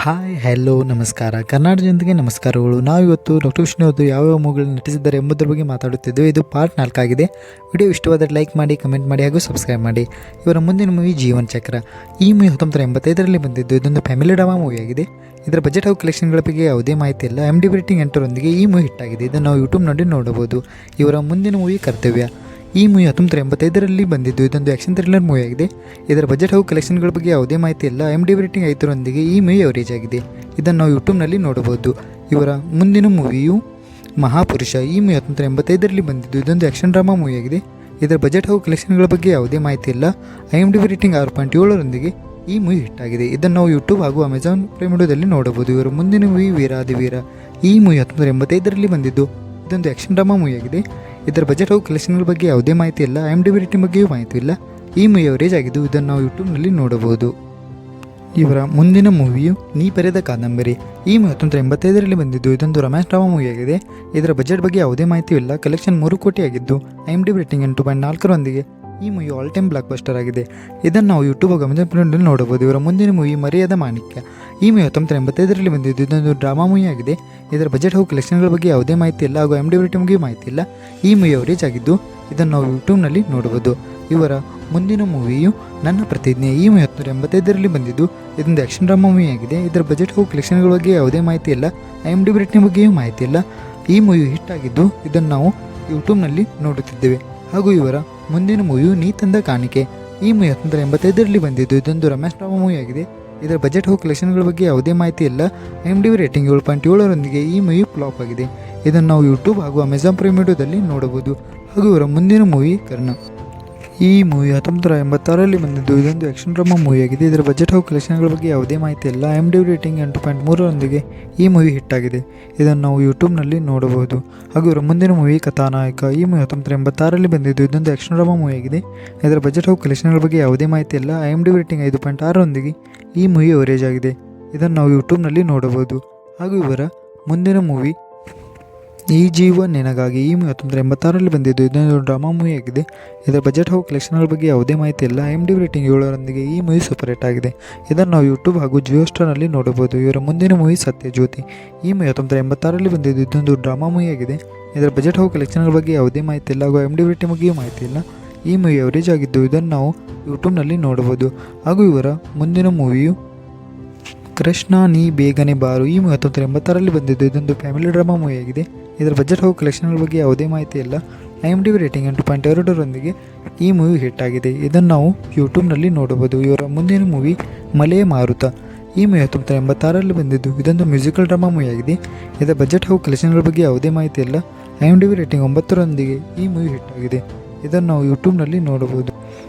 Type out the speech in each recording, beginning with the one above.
Hi hello ನಮಸ್ಕಾರ ಕರ್ನಾಟಕ ಜನತೆಗೆ ನಮಸ್ಕಾರಗಳು. ನಾವಿವತ್ತು ಡಾಕ್ಟರ್ ವಿಷ್ಣು ಅವರು ಯಾವ್ಯಾವ ಮೂವಿಗಳನ್ನು ನಟಿಸಿದ್ದಾರೆ ಎಂಬುದರ ಬಗ್ಗೆ ಮಾತಾಡುತ್ತಿದ್ದೇವೆ. ಇದು ಪಾರ್ಟ್ 4 ಆಗಿದೆ. ವಿಡಿಯೋ ಇಷ್ಟವಾದರೆ ಲೈಕ್ ಮಾಡಿ, ಕಮೆಂಟ್ ಮಾಡಿ ಹಾಗೂ ಸಬ್ಸ್ಕ್ರೈಬ್ ಮಾಡಿ. ಇವರ ಮುಂದಿನ ಮೂವಿ ಜೀವನ್ ಚಕ್ರ. ಈ ಮೂವಿ 1985ರಲ್ಲಿ ಬಂದಿದ್ದು. ಇದೊಂದು ಫ್ಯಾಮಿಲಿ ಡ್ರಾಮಾ ಮೂವಿಯಾಗಿದೆ. ಇದರ ಬಜೆಟ್ ಹಾಗೂ ಕಲೆಕ್ಷನ್ಗಳ ಬಗ್ಗೆ ಯಾವುದೇ ಮಾಹಿತಿ ಇಲ್ಲ. MDB ರೇಟಿಂಗ್ 8ರೊಂದಿಗೆ ಈ ಮೂವಿ ಹಿಟ್ ಆಗಿದೆ. ಇದನ್ನು ನಾವು ಯೂಟ್ಯೂಬ್ನಲ್ಲಿ ನೋಡಬಹುದು. ಇವರ ಮುಂದಿನ ಮೂವಿ ಕರ್ತವ್ಯ. ಈ ಮೂವಿ 1985ರಲ್ಲಿ ಬಂದಿದ್ದು. ಇದೊಂದು ಆ್ಯಕ್ಷನ್ ಥ್ರಿಲ್ಲರ್ ಮೂವಿಯಾಗಿದೆ. ಇದರ ಬಜೆಟ್ ಹಾಗೂ ಕಲೆಕ್ಷನ್ಗಳ ಬಗ್ಗೆ ಯಾವುದೇ ಮಾಹಿತಿ ಇಲ್ಲ. MDB ರೇಟಿಂಗ್ 5ರೊಂದಿಗೆ ಈ ಮೂವಿ ಅವರೇಜ್ ಆಗಿದೆ. ಇದನ್ನು ನಾವು ಯೂಟ್ಯೂಬ್ನಲ್ಲಿ ನೋಡಬಹುದು. ಇವರ ಮುಂದಿನ ಮೂವಿಯು ಮಹಾಪುರುಷ. ಈ ಮೂವಿ 1985ರಲ್ಲಿ ಬಂದಿದ್ದು. ಇದೊಂದು ಆ್ಯಕ್ಷನ್ ಡ್ರಾಮಾ ಮೂವಿಯಾಗಿದೆ. ಇದರ ಬಜೆಟ್ ಹಾಗೂ ಕಲೆಕ್ಷನ್ಗಳ ಬಗ್ಗೆ ಯಾವುದೇ ಮಾಹಿತಿ ಇಲ್ಲ. IMDb ರೇಟಿಂಗ್ 6.7ರೊಂದಿಗೆ ಈ ಮೂವಿ ಹಿಟ್ ಆಗಿದೆ. ಇದನ್ನು ನಾವು ಯೂಟ್ಯೂಬ್ ಹಾಗೂ ಅಮೆಜಾನ್ ಪ್ರೈಮ್ ವಿಡಿಯೋದಲ್ಲಿ ನೋಡಬಹುದು. ಇವರ ಮುಂದಿನ ಮೂವಿ ವೀರಾದಿವೀರ. ಈ ಮೂವಿ 1985ರಲ್ಲಿ ಬಂದಿದ್ದು. ಇದೊಂದು ಆ್ಯಕ್ಷನ್ ಡ್ರಾಮಾ ಮೂವಿಯಾಗಿದೆ. ಇದರ ಬಜೆಟ್ ಹಾಗೂ ಕಲೆಕ್ಷನ್ಗಳ ಬಗ್ಗೆ ಯಾವುದೇ ಮಾಹಿತಿ ಇಲ್ಲ. IMDb ರೇಟಿಂಗ್ ಬಗ್ಗೆಯೂ ಮಾಹಿತಿ ಇಲ್ಲ. ಈ ಮೂವಿ ಅವರೇಜ್ ಆಗಿದ್ದು. ಇದನ್ನು ನಾವು ಯೂಟ್ಯೂಬ್ನಲ್ಲಿ ನೋಡಬಹುದು. ಇವರ ಮುಂದಿನ ಮೂವಿಯು ನೀ ಬರೆದ ಕಾದಂಬರಿ. ಈ ಮೂವಿ 1985ರಲ್ಲಿ ಬಂದಿದ್ದು. ಇದೊಂದು ರೊಮ್ಯಾನ್ಸ್ ಡ್ರಾಮಾ ಮೂವಿಯಾಗಿದೆ. ಇದರ ಬಜೆಟ್ ಬಗ್ಗೆ ಯಾವುದೇ ಮಾಹಿತಿ ಇಲ್ಲ. ಕಲೆಕ್ಷನ್ 3 ಕೋಟಿ ಆಗಿದ್ದು. IMDb ರೇಟಿಂಗ್ 8.4ರೊಂದಿಗೆ ಈ movie all time blockbuster ಆಗಿದೆ. ಇದನ್ನು ನಾವು ಯೂಟ್ಯೂಬ್ ಹಾಗೂ ಅಮೆಜಾನ್ ಪ್ರೈಮ್ನಲ್ಲಿ ನೋಡಬಹುದು. ಇವರ ಮುಂದಿನ ಮೂವಿ ಮರೆಯದ ಮಾಣಿಕ್ಯ. ಈ ಮೂವಿ 1985ರಲ್ಲಿ ಬಂದಿದ್ದು. ಇದೊಂದು ಡ್ರಾಮಾ ಮೂವಿ ಆಗಿದೆ. ಇದರ ಬಜೆಟ್ ಹಾಗೂ ಕಲೆಕ್ಷನ್ಗಳ ಬಗ್ಗೆ ಯಾವುದೇ ಮಾಹಿತಿ ಇಲ್ಲ ಹಾಗೂ IMDb ರೇಟಿಂಗ್ ಬಗ್ಗೆ ಮಾಹಿತಿ ಇಲ್ಲ. ಈ ಮೂವಿ ಅವರೇಜ್ ಆಗಿದ್ದು. ಇದನ್ನು ನಾವು ಯೂಟ್ಯೂಬ್ನಲ್ಲಿ ನೋಡಬಹುದು. ಇವರ ಮುಂದಿನ ಮೂವಿಯು ನನ್ನ ಪ್ರತಿಜ್ಞೆ. ಈ ಮೂವಿ 1985ರಲ್ಲಿ ಬಂದಿದ್ದು. ಇದೊಂದು ಆ್ಯಕ್ಷನ್ ಡ್ರಾಮಾ ಮೂವಿಯಾಗಿದೆ. ಇದರ ಬಜೆಟ್ ಹಾಗೂ ಕಲೆಕ್ಷನ್ಗಳ ಬಗ್ಗೆ ಯಾವುದೇ ಮಾಹಿತಿ ಇಲ್ಲ. IMDb ರೇಟಿಂಗ್ ಬಗ್ಗೆಯೂ ಮಾಹಿತಿ ಇಲ್ಲ. ಈ ಮೂವಿ ಹಿಟ್ ಆಗಿದ್ದು. ಇದನ್ನು ನಾವು ಯೂಟ್ಯೂಬ್ನಲ್ಲಿ ನೋಡುತ್ತಿದ್ದೇವೆ. ಹಾಗೂ ಇವರ ಮುಂದಿನ ಮೂವಿಯು ನೀ ತಂದ ಕಾಣಿಕೆ. ಈ ಮೂವಿ 1985ರಲ್ಲಿ ಬಂದಿದ್ದು. ಇದೊಂದು ರೊಮ್ಯಾನ್ಸ್ ಡ್ರಾಮಾ ಮೂವಿಯಾಗಿದೆ. ಇದರ ಬಜೆಟ್ ಹಾಗೂ ಕಲೆಕ್ಷನ್ಗಳ ಬಗ್ಗೆ ಯಾವುದೇ ಮಾಹಿತಿ ಇಲ್ಲ. IMDb ರೇಟಿಂಗ್ 7.7ರೊಂದಿಗೆ ಈ ಮೂವಿ ಫ್ಲಾಪ್ ಆಗಿದೆ. ಇದನ್ನು ನಾವು ಯೂಟ್ಯೂಬ್ ಹಾಗೂ ಅಮೆಜಾನ್ ಪ್ರೈಮ್ ವಿಡಿಯೋದಲ್ಲಿ ನೋಡಬಹುದು. ಹಾಗೂ ಇವರ ಮುಂದಿನ ಮೂವಿ ಕರ್ಣ. ಈ ಮೂವಿ 1986ರಲ್ಲಿ ಬಂದಿದ್ದು. ಇದೊಂದು ಆ್ಯಕ್ಷನ್ ಡ್ರಾಮಾ ಮೂವಿಯಾಗಿದೆ. ಇದರ ಬಜೆಟ್ ಹಾಗೂ ಕಲೆಕ್ಷನ್ಗಳ ಬಗ್ಗೆ ಯಾವುದೇ ಮಾಹಿತಿ ಇಲ್ಲ. IMDb ರೇಟಿಂಗ್ 8.3ರೊಂದಿಗೆ ಈ ಮೂವಿ ಹಿಟ್ ಆಗಿದೆ. ಇದನ್ನು ನಾವು ಯೂಟ್ಯೂಬ್ನಲ್ಲಿ ನೋಡಬಹುದು. ಹಾಗೂ ಇವರ ಮುಂದಿನ ಮೂವಿ ಕಥಾನಾಯಕ. ಈ ಮೂವಿ 1986ರಲ್ಲಿ ಬಂದಿದ್ದು. ಇದೊಂದು ಆ್ಯಕ್ಷನ್ ಡ್ರಾಮಾ ಮೂವಿಯಾಗಿದೆ. ಇದರ ಬಜೆಟ್ ಹಾಗೂ ಕಲೆಕ್ಷನ್ಗಳ ಬಗ್ಗೆ ಯಾವುದೇ ಮಾಹಿತಿ ಇಲ್ಲ. IMDb ರೇಟಿಂಗ್ 5.6ರೊಂದಿಗೆ ಈ ಮೂವಿ ಅವರೇಜ್ ಆಗಿದೆ. ಇದನ್ನು ನಾವು ಯೂಟ್ಯೂಬ್ನಲ್ಲಿ ನೋಡಬಹುದು. ಹಾಗೂ ಇವರ ಮುಂದಿನ ಮೂವಿ ಈ ಜೀವ ನಿನಗಾಗಿ. ಈ ಮೂವಿ 1986ರಲ್ಲಿ ಬಂದಿದ್ದು. ಇದೊಂದು ಡ್ರಾಮಾ ಮೂವಿಯಾಗಿದೆ. ಇದರ ಬಜೆಟ್ ಹಾಗೂ ಕಲೆಕ್ಷನ್ಗಳ ಬಗ್ಗೆ ಯಾವುದೇ ಮಾಹಿತಿ ಇಲ್ಲ. IMDb ರೇಟಿಂಗ್ 7ರೊಂದಿಗೆ ಈ ಮೂವಿ ಸೂಪರ್ ಹಿಟ್ ಆಗಿದೆ. ಇದನ್ನು ನಾವು ಯೂಟ್ಯೂಬ್ ಹಾಗೂ ಜಿಯೋ ಸ್ಟಾರ್ನಲ್ಲಿ ನೋಡಬಹುದು. ಇವರ ಮುಂದಿನ ಮೂವಿ ಸತ್ಯಜ್ಯೋತಿ. ಈ ಮೂವಿ 1986ರಲ್ಲಿ ಬಂದಿದ್ದು. ಇದೊಂದು ಡ್ರಾಮಾ ಮೂವಿಯಾಗಿದೆ. ಇದರ ಬಜೆಟ್ ಹಾಗೂ ಕಲೆಕ್ಷನ್ಗಳ ಬಗ್ಗೆ ಯಾವುದೇ ಮಾಹಿತಿ ಇಲ್ಲ ಹಾಗೂ IMDb ರೇಟಿಂಗ್ ಬಗ್ಗೆಯೂ ಮಾಹಿತಿ ಇಲ್ಲ. ಈ ಮೂವಿ ಅವರೇಜ್ ಆಗಿದ್ದು. ಇದನ್ನು ನಾವು ಯೂಟ್ಯೂಬ್ನಲ್ಲಿ ನೋಡಬಹುದು. ಹಾಗೂ ಇವರ ಮುಂದಿನ ಮೂವಿಯು ಕೃಷ್ಣ ನೀ ಬೇಗನೆ ಬಾರು. ಈ ಮೂವಿ 1986ರಲ್ಲಿ ಬಂದಿದ್ದು. ಇದೊಂದು ಫ್ಯಾಮಿಲಿ ಡ್ರಾಮಾ ಮೂವಿಯಾಗಿದೆ. ಇದರ ಬಜೆಟ್ ಹಾಗೂ ಕಲೆಕ್ಷನ್ಗಳ ಬಗ್ಗೆ ಯಾವುದೇ ಮಾಹಿತಿ ಇಲ್ಲ. IMDb ರೇಟಿಂಗ್ 8.2ರೊಂದಿಗೆ ಈ ಮೂವಿ ಹಿಟ್ ಆಗಿದೆ. ಇದನ್ನು ನಾವು ಯೂಟ್ಯೂಬ್ನಲ್ಲಿ ನೋಡಬಹುದು. ಇವರ ಮುಂದಿನ ಮೂವಿ ಮಲೆಯ ಮಾರುತ. ಈ ಮೂವಿ 1986ರಲ್ಲಿ ಬಂದಿದ್ದು. ಇದೊಂದು ಮ್ಯೂಸಿಕಲ್ ಡ್ರಾಮಾ ಮೂವಿಯಾಗಿದೆ. ಇದರ ಬಜೆಟ್ ಹಾಗೂ ಕಲೆಕ್ಷನ್ಗಳ ಬಗ್ಗೆ ಯಾವುದೇ ಮಾಹಿತಿ ಇಲ್ಲ. IMDb ರೇಟಿಂಗ್ 9ರೊಂದಿಗೆ ಈ ಮೂವಿ ಹಿಟ್ ಆಗಿದೆ. ಇದನ್ನು ನಾವು ಯೂಟ್ಯೂಬ್ನಲ್ಲಿ ನೋಡಬಹುದು.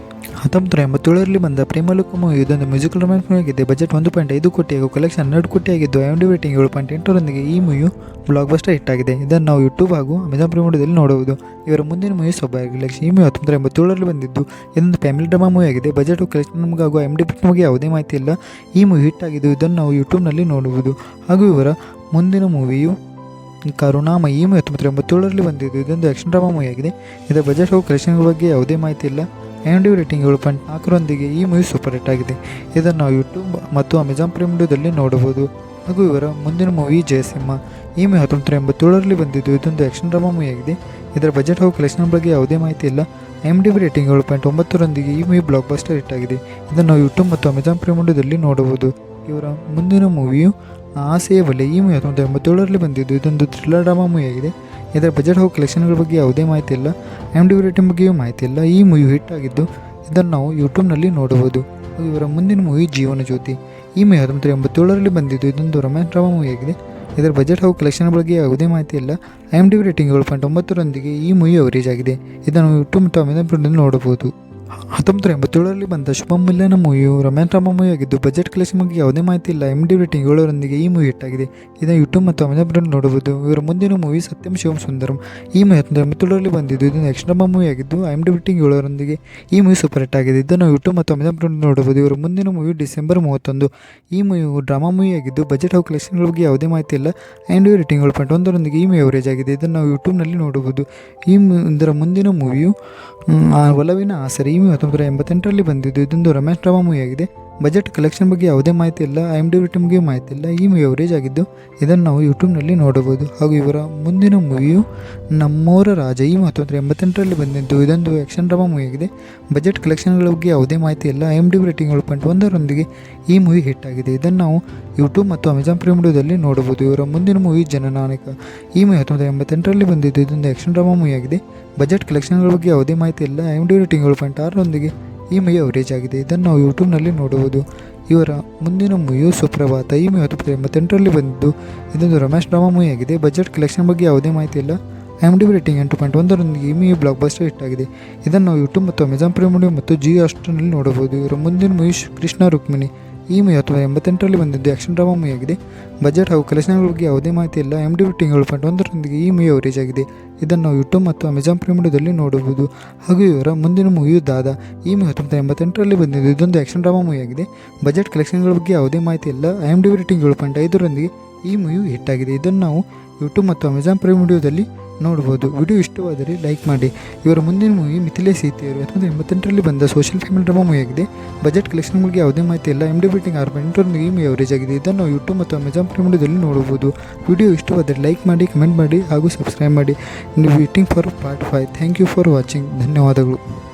1987ರಲ್ಲಿ ಬಂದ ಪ್ರೇಮಲೋಕ ಮೂವಿ. ಇದೊಂದು ಮ್ಯೂಸಿಕಲ್ ರೊಮ್ಯಾನ್ಸ್ ಮೂವಿಯಾಗಿದೆ. ಬಜೆಟ್ 1.5 ಕೋಟಿ ಹಾಗೂ ಕಲೆಕ್ಷನ್ 12 ಕೋಟಿ ಆಗಿದ್ದು. IMDb ರೇಟಿಂಗ್ 7.8ರೊಂದಿಗೆ ಈ ಮೂವಿಯು ಬ್ಲಾಕ್ ಬಸ್ಟರ್ ಹಿಟ್ ಆಗಿದೆ. ಇದನ್ನು ನಾವು ಯೂಟ್ಯೂಬ್ ಹಾಗೂ ಅಮೆಜಾನ್ ಪ್ರೈಮ್ ವಿಡಿಯೋದಲ್ಲಿ ನೋಡಬಹುದು. ಇವರ ಮುಂದಿನ ಮೂವಿ ಸೌಭಾಗ್ಯಲಕ್ಷ್ಮಿ. ಈ ಮೂವಿ 1987ರಲ್ಲಿ ಬಂದಿದ್ದು. ಇದೊಂದು ಫ್ಯಾಮಿಲಿ ಡ್ರಾಮಾ ಮೂವಿಯಾಗಿದೆ. ಬಜೆಟ್ ಹಾಗೂ ಕಲೆಕ್ಷನ್ ಹಾಗೂ IMDb ಬಗ್ಗೆ ಯಾವುದೇ ಮಾಹಿತಿ ಇಲ್ಲ. ಈ ಮೂವಿ ಹಿಟ್ ಆಗಿದ್ದು. ಇದನ್ನು ನಾವು ಯೂಟ್ಯೂಬ್ನಲ್ಲಿ ನೋಡಬಹುದು. ಹಾಗೂ ಇವರ ಮುಂದಿನ ಮೂವಿಯು ಕರುಣಾಮಯಿ. ಈ ಮೂವಿ 1987ರಲ್ಲಿ ಬಂದಿದ್ದು. ಇದೊಂದು ಆ್ಯಕ್ಷನ್ ಡ್ರಾಮಾ ಮೂವಿಯಾಗಿದೆ. ಇದರ ಬಜೆಟ್ ಹಾಗೂ ಕಲೆಕ್ಷನ್ಗಳ ಬಗ್ಗೆ ಯಾವುದೇ ಮಾಹಿತಿ ಇಲ್ಲ. IMDb ರೇಟಿಂಗ್ 7.4ರೊಂದಿಗೆ ಈ ಮೂವಿ ಸೂಪರ್ ಹಿಟ್ ಆಗಿದೆ. ಇದನ್ನು ನಾವು ಯೂಟ್ಯೂಬ್ ಮತ್ತು ಅಮೆಜಾನ್ ಪ್ರೈಮ್ ವಿಡಿಯೋದಲ್ಲಿ ನೋಡಬಹುದು. ಹಾಗೂ ಇವರ ಮುಂದಿನ ಮೂವಿ ಜಯಸಿಂಹ. ಈ ಮೂವಿ 1987ರಲ್ಲಿ ಬಂದಿದ್ದು. ಇದೊಂದು ಆ್ಯಕ್ಷನ್ ಡ್ರಾಮಾ ಮೂವಿಯಾಗಿದೆ. ಇದರ ಬಜೆಟ್ ಹಾಗೂ ಕಲೆಕ್ಷನ್ ಬಗ್ಗೆ ಯಾವುದೇ ಮಾಹಿತಿ ಇಲ್ಲ. IMDb ರೇಟಿಂಗ್ 7.9ರೊಂದಿಗೆ ಈ ಮೂವಿ ಬ್ಲಾಕ್ ಬಸ್ಟರ್ ಹಿಟ್ ಆಗಿದೆ. ಇದನ್ನು ನಾವು ಯೂಟ್ಯೂಬ್ ಮತ್ತು ಅಮೆಜಾನ್ ಪ್ರೈಮ್ ವಿಡಿಯೋದಲ್ಲಿ ನೋಡಬಹುದು. ಇವರ ಮುಂದಿನ ಮೂವಿಯು ಆಸೆಯ ಬಲೆ. ಈ ಮೂವಿ 1987ರಲ್ಲಿ ಬಂದಿದ್ದು. ಇದೊಂದು ಥ್ರಿಲ್ಲರ್ ಡ್ರಾಮಾ ಮೂವಿಯಾಗಿದೆ. ಇದರ ಬಜೆಟ್ ಹಾಗೂ ಕಲೆಕ್ಷನ್ಗಳ ಬಗ್ಗೆ ಯಾವುದೇ ಮಾಹಿತಿ ಇಲ್ಲ. IMDb ರೇಟಿಂಗ್ ಬಗ್ಗೆಯೂ ಮಾಹಿತಿ ಇಲ್ಲ. ಈ ಮೂವಿ ಹಿಟ್ ಆಗಿದ್ದು. ಇದನ್ನು ನಾವು ಯೂಟ್ಯೂಬ್ನಲ್ಲಿ ನೋಡಬಹುದು. ಇವರ ಮುಂದಿನ ಮೂವಿ ಜೀವನ ಜ್ಯೋತಿ. ಈ ಮೂವಿ 1987ರಲ್ಲಿ ಬಂದಿದ್ದು. ಇದೊಂದು ರೊಮ್ಯಾನ್ಸ್ ಡ್ರಾಮಾ ಮೂವಿಯಾಗಿದೆ. ಇದರ ಬಜೆಟ್ ಹಾಗೂ ಕಲೆಕ್ಷನ್ ಬಗ್ಗೆ ಯಾವುದೇ ಮಾಹಿತಿ ಇಲ್ಲ. IMDb ರೇಟಿಂಗ್ 7.9ರೊಂದಿಗೆ ಈ ಮೂವಿ ಅವರೇಜ್ ಆಗಿದೆ. ಇದನ್ನು ಯೂಟ್ಯೂಬ್ ಮತ್ತು ಅಮೆಜಾನ್ ಪ್ರೈಮ್ನಲ್ಲಿ ನೋಡಬಹುದು. 1987ರಲ್ಲಿ ಬಂದ ಶುಭ ಮಿಲನ ಮೂವಿಯು ರೊಮ್ಯಾನ್ಸ್ ಡ್ರಾಮಾ ಮೂವಿಯಾಗಿದ್ದು. ಬಜೆಟ್ ಕಲೆಕ್ಷನ್ ಬಗ್ಗೆ ಯಾವುದೇ ಮಾಹಿತಿ ಇಲ್ಲ. IMDb ರೇಟಿಂಗ್ 7ರೊಂದಿಗೆ ಈ ಮೂವಿ ಹಿಟ್ ಆಗಿದೆ. ಇದನ್ನು ಯೂಟ್ಯೂಬ್ ಮತ್ತು ಅಮೆಜಾನ್ ಪ್ರೈಮ್ ನೋಡಬಹುದು. ಇವರ ಮುಂದಿನ ಮೂವಿ ಸತ್ಯಂ ಶಿವಂ ಸುಂದರಂ. ಈ ಮೂವಿ 1987ರಲ್ಲಿ ಬಂದಿದ್ದು. ಇದೊಂದು ಆ್ಯಕ್ಷನ್ ಡ್ರಾಮಾ ಮೂವಿಯಾಗಿದ್ದು. IMDb ರೇಟಿಂಗ್ 7ರೊಂದಿಗೆ ಈ ಮೂವಿ ಸೂಪರ್ ಹಿಟ್ ಆಗಿದೆ. ಇದನ್ನು ಯೂಟ್ಯೂಬ್ ಮತ್ತು ಅಮೆಜಾನ್ ಪ್ರೈಮ್ ನೋಡಬಹುದು. ಇವರ ಮುಂದಿನ ಮೂವಿ ಡಿಸೆಂಬರ್ 31. ಈ ಮೂವಿ ಡ್ರಾಮಾ ಮೂವಿಯಾಗಿದ್ದು. ಬಜೆಟ್ ಹಾಗೂ ಕಲೆಕ್ಷನ್ಗಳ ಬಗ್ಗೆ ಯಾವುದೇ ಮಾಹಿತಿ ಇಲ್ಲ. IMDb ರೇಟಿಂಗ್ 7.1ರೊಂದಿಗೆ ಈ ಮೂವಿ ಅವರೇಜ್ ಆಗಿದೆ. ಇದನ್ನು ನಾವು ಯೂಟ್ಯೂಬ್ನಲ್ಲಿ ನೋಡಬಹುದು. ಇದರ ಮುಂದಿನ ಮೂವಿಯು ಒಲವಿನ ಆಸರೆ. ಈ ಮೂವಿ 1988ರಲ್ಲಿ ಬಂದಿದ್ದು. ಇದೊಂದು ರೊಮ್ಯಾನ್ಸ್ ಡ್ರಾಮಾ ಮೂವಿಯಾಗಿದೆ. ಬಜೆಟ್ ಕಲೆಕ್ಷನ್ ಬಗ್ಗೆ ಯಾವುದೇ ಮಾಹಿತಿ ಇಲ್ಲ, IMDb ರೇಟಿಂಗ್ ಬಗ್ಗೆ ಮಾಹಿತಿ ಇಲ್ಲ. ಈ ಮೂವಿ ಅವರೇಜ್ ಆಗಿದ್ದು ಇದನ್ನು ನಾವು ಯೂಟ್ಯೂಬ್ನಲ್ಲಿ ನೋಡಬಹುದು. ಹಾಗೂ ಇವರ ಮುಂದಿನ ಮೂವಿಯು ನಮ್ಮೋರ ರಾಜ, ಈ 1988ರಲ್ಲಿ ಬಂದಿದ್ದು. ಇದೊಂದು ಆ್ಯಕ್ಷನ್ ಡ್ರಾಮಾ ಮೂವಿ ಆಗಿದೆ. ಬಜೆಟ್ ಕಲೆಕ್ಷನ್ಗಳ ಬಗ್ಗೆ ಯಾವುದೇ ಮಾಹಿತಿ ಇಲ್ಲ, IMDb ರೇಟಿಂಗ್ 7.1ರೊಂದಿಗೆ ಈ ಮೂವಿ ಹಿಟ್ ಆಗಿದೆ. ಇದನ್ನು ನಾವು ಯೂಟ್ಯೂಬ್ ಮತ್ತು ಅಮೆಜಾನ್ ಪ್ರೈಮ್ ವಿಡಿಯೋದಲ್ಲಿ ನೋಡಬಹುದು. ಇವರ ಮುಂದಿನ ಮೂವಿ ಜನನಾಯಕ, ಈ ಮೂವಿ 1988ರಲ್ಲಿ ಬಂದಿದ್ದು. ಇದೊಂದು ಆ್ಯಕ್ಷನ್ ಡ್ರಾಮಾ ಮೂವಿ ಆಗಿದೆ. ಬಜೆಟ್ ಕಲೆಕ್ಷನ್ಗಳ ಬಗ್ಗೆ ಯಾವುದೇ ಮಾಹಿತಿ ಇಲ್ಲ, IMDb ರೇಟಿಂಗ್ 7.6ರೊಂದಿಗೆ ಈ ಮೂವಿ ಅವರೇಜ್ ಆಗಿದೆ. ಇದನ್ನು ನಾವು ಯೂಟ್ಯೂಬ್ನಲ್ಲಿ ನೋಡಬಹುದು. ಇವರ ಮುಂದಿನ ಮೂವಿಯು ಸುಪ್ರಭಾತ, ಈ ಮೂವಿ 1988ರಲ್ಲಿ ಬಂದಿದ್ದು. ಇದೊಂದು ರೊಮ್ಯಾನ್ಸ್ ಡ್ರಾಮಾ ಮೂವಿ ಆಗಿದೆ. ಬಜೆಟ್ ಕಲೆಕ್ಷನ್ ಬಗ್ಗೆ ಯಾವುದೇ ಮಾಹಿತಿ ಇಲ್ಲ, IMDb ರೇಟಿಂಗ್ 8.1ರೊಂದಿಗೆ ಈ ಮೂವಿ ಬ್ಲಾಕ್ ಬಸ್ಟರ್ ಹಿಟ್ ಆಗಿದೆ. ಇದನ್ನು ನಾವು ಯೂಟ್ಯೂಬ್ ಮತ್ತು ಅಮೆಜಾನ್ ಪ್ರೈಮ್ ವಿಡಿಯೋ ಮತ್ತು ಜಿಯೋ ಹಾಟ್‌ಸ್ಟಾರ್‌ನಲ್ಲಿ ನೋಡಬಹುದು. ಇವರ ಮುಂದಿನ ಮೂವಿ ಕೃಷ್ಣ ರುಕ್ಮಿಣಿ, ಈ ಮೂವಿ 1988ರಲ್ಲಿ ಬಂದಿದ್ದು. ಆ್ಯಕ್ಷನ್ ಡ್ರಾಮಾ ಮೂವಿ ಆಗಿದೆ. ಬಜೆಟ್ ಹಾಗೂ ಕಲೆಕ್ಷನ್ಗಳ ಬಗ್ಗೆ ಯಾವುದೇ ಮಾಹಿತಿ ಇಲ್ಲ, IMDb ರೇಟಿಂಗ್ 7.1ರೊಂದಿಗೆ ಈ ಮೂವಿ ಅವರೇಜ್ ಆಗಿದೆ. ಇದನ್ನು ನಾವು ಯೂಟ್ಯೂಬ್ ಮತ್ತು ಅಮೆಜಾನ್ ಪ್ರೈಮ್ ವಿಡಿಯೋದಲ್ಲಿ ನೋಡಬಹುದು. ಹಾಗೂ ಇವರ ಮುಂದಿನ ಮೂವಿಯು ದಾದಾ, ಈ ಮೂವಿ 1988ರಲ್ಲಿ ಬಂದಿದ್ದು. ಇದೊಂದು ಆ್ಯಕ್ಷನ್ ಡ್ರಾಮಾ ಮೂವಿ ಆಗಿದೆ. ಬಜೆಟ್ ಕಲೆಕ್ಷನ್ಗಳ ಬಗ್ಗೆ ಯಾವುದೇ ಮಾಹಿತಿ ಇಲ್ಲ, IMDb ರೇಟಿಂಗ್ 7.5ರೊಂದಿಗೆ ಈ ಮೂವಿ ಹಿಟ್ ಆಗಿದೆ. ಇದನ್ನು ನಾವು ಯೂಟ್ಯೂಬ್ ಮತ್ತು ಅಮೆಜಾನ್ ಪ್ರೈಮ್ ವಿಡಿಯೋದಲ್ಲಿ ನೋಡ್ಬೋದು. ವಿಡಿಯೋ ಇಷ್ಟವಾದರೆ ಲೈಕ್ ಮಾಡಿ. ಇವರ ಮುಂದಿನ ಮೂವಿ ಮಿಥಿಲೆ ಸೀತೆಯರು 1988ರಲ್ಲಿ ಬಂದ ಸೋಷಿಯಲ್ ಫ್ಯಾಮಿಲಿ ಡ್ರಾಮಾ ಮೂವಿ ಆಗಿದೆ. ಬಜೆಟ್ ಕಲೆಕ್ಷನ್ ಬಗ್ಗೆ ಯಾವುದೇ ಮಾಹಿತಿ ಇಲ್ಲ, IMDb ರೇಟಿಂಗ್ 6.8ರೊಂದಿಗೆ ಈ ಮೂವಿ ಅವರೇಜ್ ಆಗಿದೆ. ಇದನ್ನು ನಾವು ಯೂಟ್ಯೂಬ್ ಮತ್ತು ಅಮೆಜಾನ್ ಪ್ರೈಮ್ ವಿಡಿಯೋದಲ್ಲಿ ನೋಡಬಹುದು. ವಿಡಿಯೋ ಇಷ್ಟವಾದರೆ ಲೈಕ್ ಮಾಡಿ, ಕಮೆಂಟ್ ಮಾಡಿ ಹಾಗೂ ಸಬ್ಸ್ಕ್ರೈಬ್ ಮಾಡಿ. ನೀವು waiting for part 5. Thank you for watching. ಧನ್ಯವಾದಗಳು.